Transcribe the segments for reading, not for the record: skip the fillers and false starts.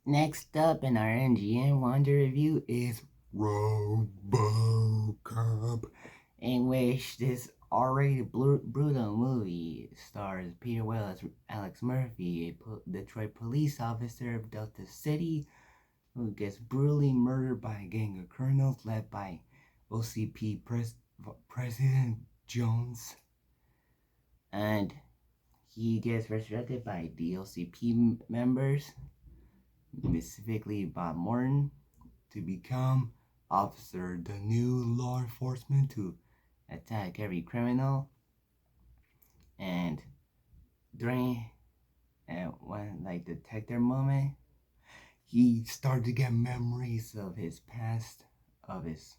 Next up in our NGN Wonder review is RoboCop, in which this R-rated brutal movie stars Peter Weller as Alex Murphy, a Detroit police officer of Delta City who gets brutally murdered by a gang of criminals led by OCP President Jones. And he gets resurrected by DLCP members, specifically Bob Morton, to become officer, the new law enforcement to attack every criminal. And during one like detector moment, he started to get memories of his past, of his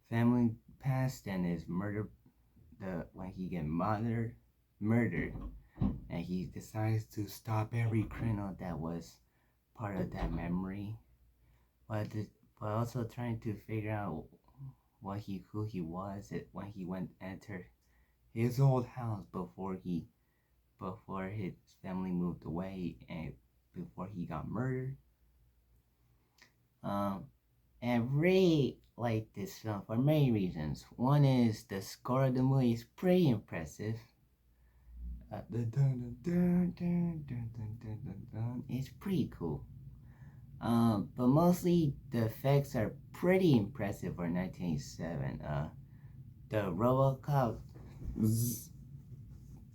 family past, and his murder. When he get murdered, and he decides to stop every criminal that was part of that memory, but also trying to figure out who he was when he entered his old house before his family moved away and before he got murdered. And really like this film for many reasons. One is the score of the movie is pretty impressive. It's pretty cool. But mostly the effects are pretty impressive for 1987. The RoboCop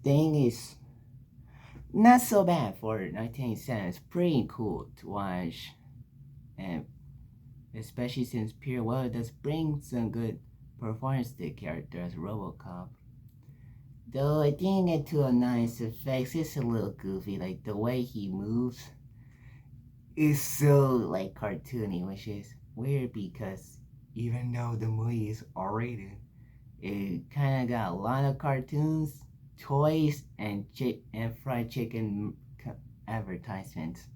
thing is not so bad for 1987. It's pretty cool to watch, and especially since Peter Weller does bring some good performance to the character as RoboCop. Though I didn't get to a nice effects, it's a little goofy. Like the way he moves is so like cartoony, which is weird because even though the movie is R-rated, it kind of got a lot of cartoons, toys, and fried chicken advertisements.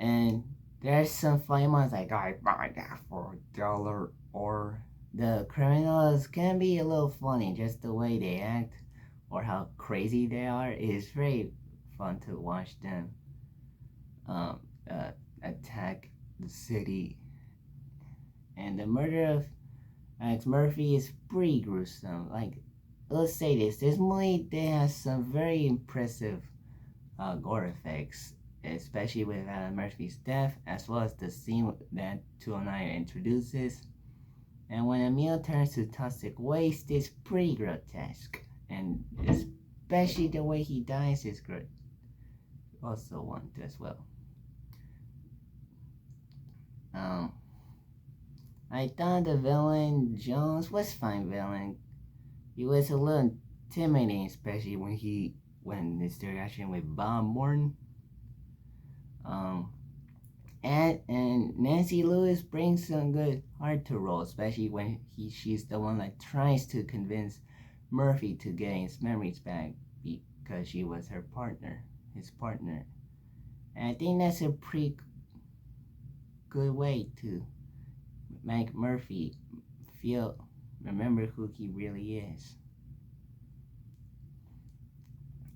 And there's some funny ones like I buy that for $1, or the criminals can be a little funny, just the way they act or how crazy they are. It's very fun to watch them um, attack the city. And the murder of Alex Murphy is pretty gruesome. Like, let's say this movie, they have some very impressive gore effects, especially with Alex Murphy's death, as well as the scene that 209 introduces. And when Emil turns to toxic waste, it's pretty grotesque. And especially the way he dies is also one as well. I thought the villain Jones was fine villain. He was a little intimidating, especially when his interaction with Bob Morton. And Nancy Lewis brings some good heart to roll, especially when she's the one that tries to convince Murphy to get his memories back because she was his partner. And I think that's a pretty good way to make Murphy remember who he really is.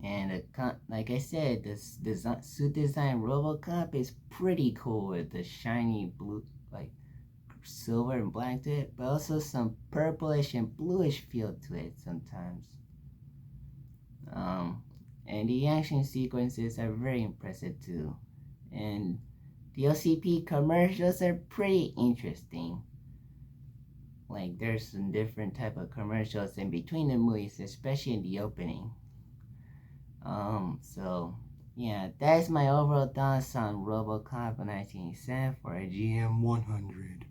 And like I said, this suit design RoboCop is pretty cool with the shiny blue, like silver and black to it, but also some purplish and bluish feel to it sometimes. And the action sequences are very impressive too. And the OCP commercials are pretty interesting. Like there's some different type of commercials in between the movies, especially in the opening. So yeah, that's my overall thoughts on RoboCop 1987 for a GM 100.